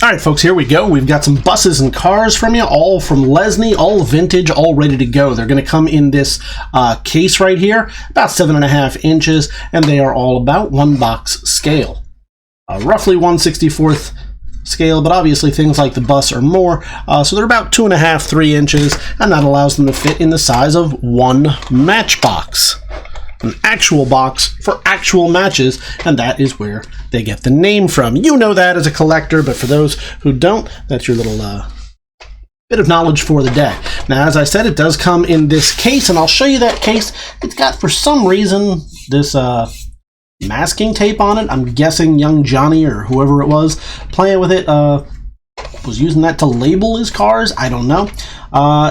Alright folks, here we go. We've got some buses and cars from you, all from Lesney, all vintage, all ready to go. They're going to come in this case right here, about 7.5 inches, and they are all about 1 box scale. Roughly 1/64th scale, but obviously things like the bus are more, so they're about 2.5, 3 inches, and that allows them to fit in the size of 1 matchbox. An actual box for actual matches, and that is where they get the name from. You know that as a collector, but for those who don't, that's your little bit of knowledge for the day. Now, as I said, it does come in this case, and I'll show you that case. It's got, for some reason, this masking tape on it. I'm guessing young Johnny, or whoever it was playing with it, was using that to label his cars. I don't know.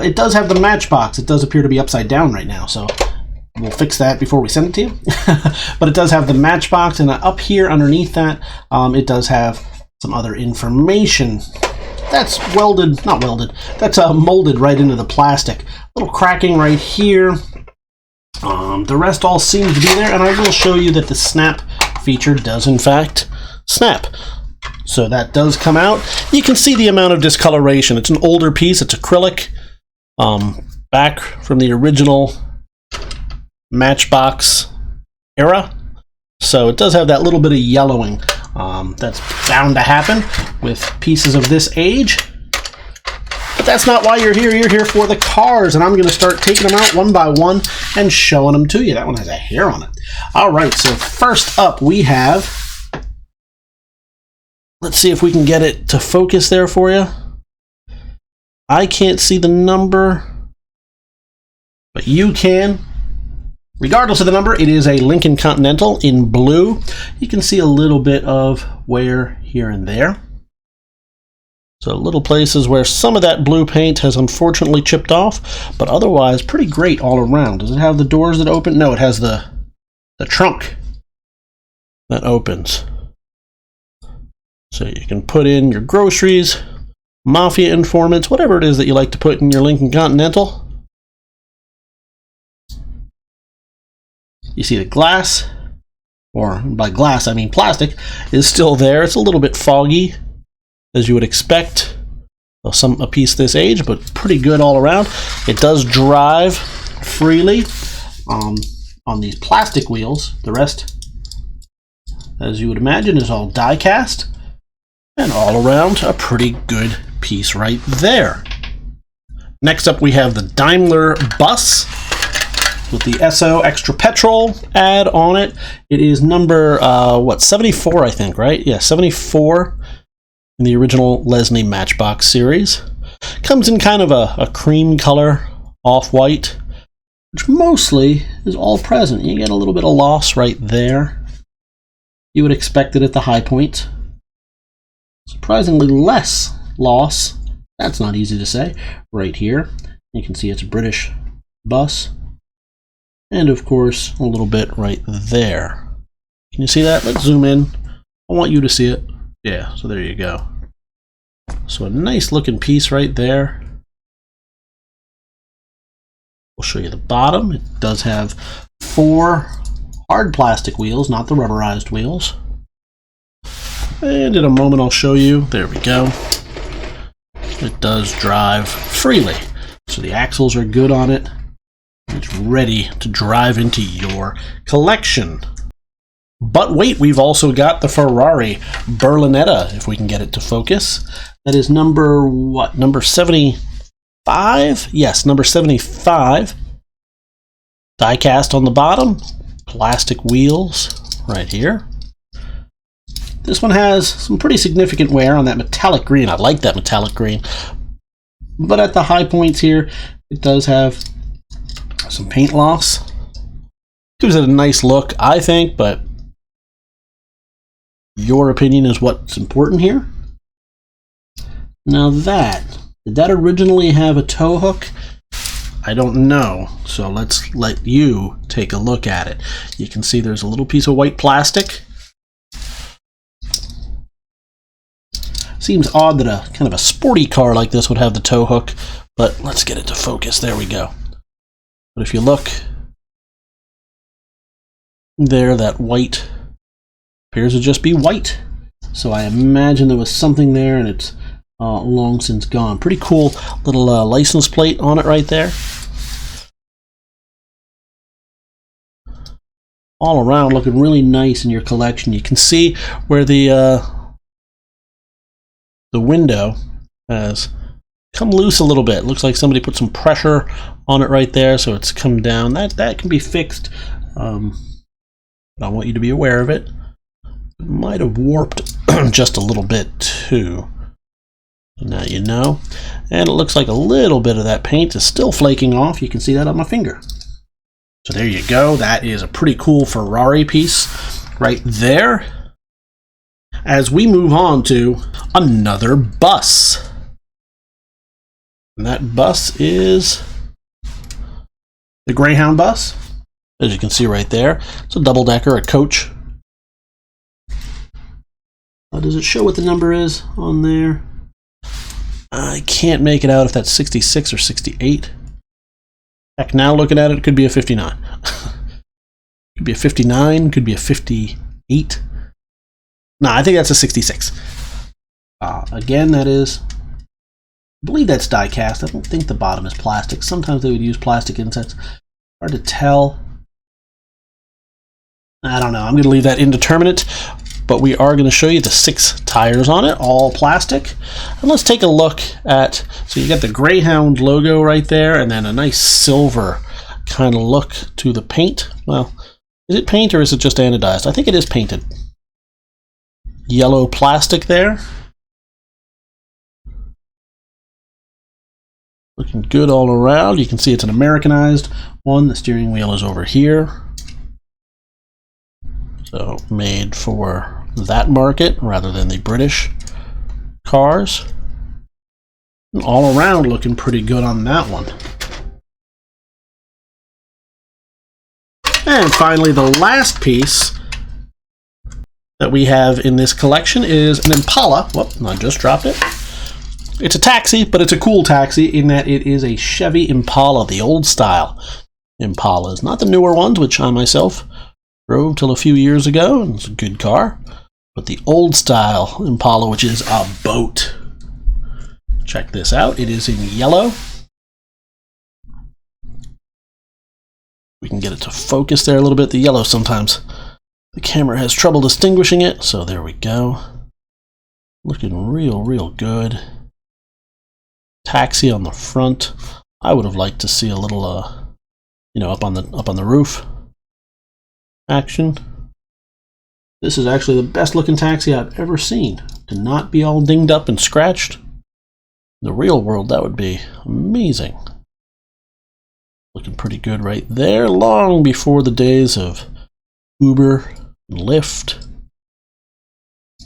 It does have the matchbox. It does appear to be upside down right now, so we'll fix that before we send it to you. But it does have the matchbox, and up here underneath that, it does have some other information. That's welded, not welded, that's molded right into the plastic. A little cracking right here. The rest all seems to be there, and I will show you that the snap feature does in fact snap. So that does come out. You can see the amount of discoloration. It's an older piece, it's acrylic, back from the original matchbox era, so it does have that little bit of yellowing. That's bound to happen with pieces of this age, but that's not why you're here. You're here for the cars, and I'm going to start taking them out one by one and showing them to you. That one has a hair on it. Alright, so first up we have, let's see if we can get it to focus there for you. I can't see the number, but you can. Regardless of the number, it is a Lincoln Continental in blue. You can see a little bit of wear here and there. So little places where some of that blue paint has unfortunately chipped off, but otherwise pretty great all around. Does it have the doors that open? No, it has the trunk that opens. So you can put in your groceries, mafia informants, whatever it is that you like to put in your Lincoln Continental. You see the glass, or by glass I mean plastic, is still there. It's a little bit foggy, as you would expect of a piece this age, but pretty good all around. It does drive freely on these plastic wheels. The rest, as you would imagine, is all die-cast, and all around a pretty good piece right there. Next up we have the Daimler bus with the SO Extra Petrol ad on it. It is number, 74, I think, right? Yeah, 74 in the original Lesney Matchbox series. Comes in kind of a cream color, off-white, which mostly is all present. You get a little bit of loss right there. You would expect it at the high point. Surprisingly less loss, that's not easy to say, right here. You can see it's a British bus. And of course, a little bit right there. Can you see that? Let's zoom in. I want you to see it. Yeah, so there you go. So a nice looking piece right there. We'll show you the bottom. It does have 4 hard plastic wheels, not the rubberized wheels. And in a moment I'll show you. There we go. It does drive freely. So the axles are good on it. It's ready to drive into your collection. But wait, we've also got the Ferrari Berlinetta, if we can get it to focus. That is number, what, number 75? Yes, number 75. Die-cast on the bottom, plastic wheels right here. This one has some pretty significant wear on that metallic green. I like that metallic green. But at the high points here, it does have some paint loss. Gives it a nice look, I think, but your opinion is what's important here. Now did that originally have a tow hook? I don't know, so let's let you take a look at it. You can see there's a little piece of white plastic. Seems odd that a kind of a sporty car like this would have the tow hook, but let's get it to focus. There we go. But if you look there, that white appears to just be white. So I imagine there was something there, and it's long since gone. Pretty cool little license plate on it right there. All around looking really nice in your collection. You can see where the window has come loose a little bit. Looks like somebody put some pressure on it right there, so it's come down. That can be fixed. But I want you to be aware of it. It might have warped just a little bit too. Now you know. And it looks like a little bit of that paint is still flaking off. You can see that on my finger. So there you go. That is a pretty cool Ferrari piece right there. As we move on to another bus. And that bus is the Greyhound bus. As you can see right there. It's a double-decker, a coach. Does it show what the number is on there? I can't make it out if that's 66 or 68. Heck, now looking at it, it could be a 59. Could be a 59, could be a 58. No, I think that's a 66. Again, that is, I believe that's die-cast. I don't think the bottom is plastic. Sometimes they would use plastic insets. Hard to tell. I don't know. I'm going to leave that indeterminate. But we are going to show you the 6 tires on it, all plastic. And let's take a look at, so you got the Greyhound logo right there, and then a nice silver kind of look to the paint. Well, is it paint or is it just anodized? I think it is painted. Yellow plastic there. Looking good all around. You can see it's an Americanized one. The steering wheel is over here. So made for that market rather than the British cars. And all around looking pretty good on that one. And finally, the last piece that we have in this collection is an Impala. Whoop, I just dropped it. It's a taxi, but it's a cool taxi in that it is a Chevy Impala, the old style Impalas. Not the newer ones, which I myself drove till a few years ago, and it's a good car. But the old style Impala, which is a boat. Check this out. It is in yellow. We can get it to focus there a little bit. The yellow sometimes the camera has trouble distinguishing it, so there we go. Looking real good. Taxi on the front. I would have liked to see a little up on the roof action. This is actually the best looking taxi I've ever seen. To not be all dinged up and scratched. In the real world, that would be amazing. Looking pretty good right there, long before the days of Uber and Lyft.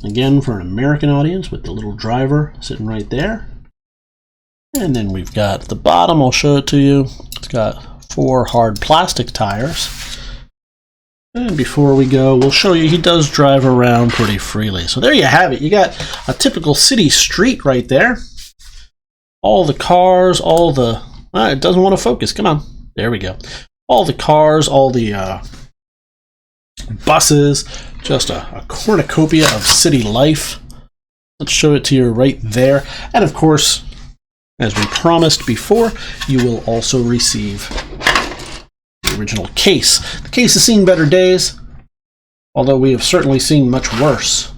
Again, for an American audience with the little driver sitting right there. And then we've got the bottom, I'll show it to you. It's got 4 hard plastic tires. And before we go, we'll show you he does drive around pretty freely. So there you have it. You got a typical city street right there. All the cars, all the... it doesn't want to focus. Come on. There we go. All the cars, all the buses. Just a cornucopia of city life. Let's show it to you right there. And of course, as we promised before, you will also receive the original case. The case has seen better days, although we have certainly seen much worse.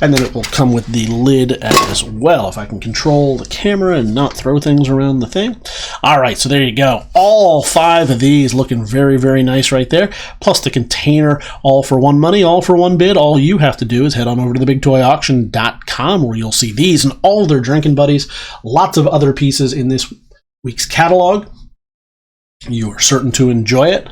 And then it will come with the lid as well, if I can control the camera and not throw things around the thing. Alright, so there you go. All 5 of these looking very nice right there. Plus the container, all for one money, all for one bid. All you have to do is head on over to TheBigToyAuction.com, where you'll see these and all their drinking buddies. Lots of other pieces in this week's catalog. You are certain to enjoy it.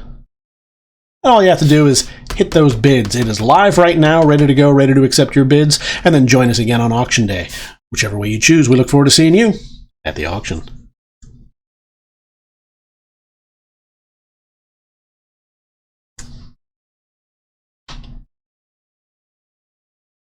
And all you have to do is hit those bids. It is live right now, ready to go, ready to accept your bids, and then join us again on auction day. Whichever way you choose, we look forward to seeing you at the auction.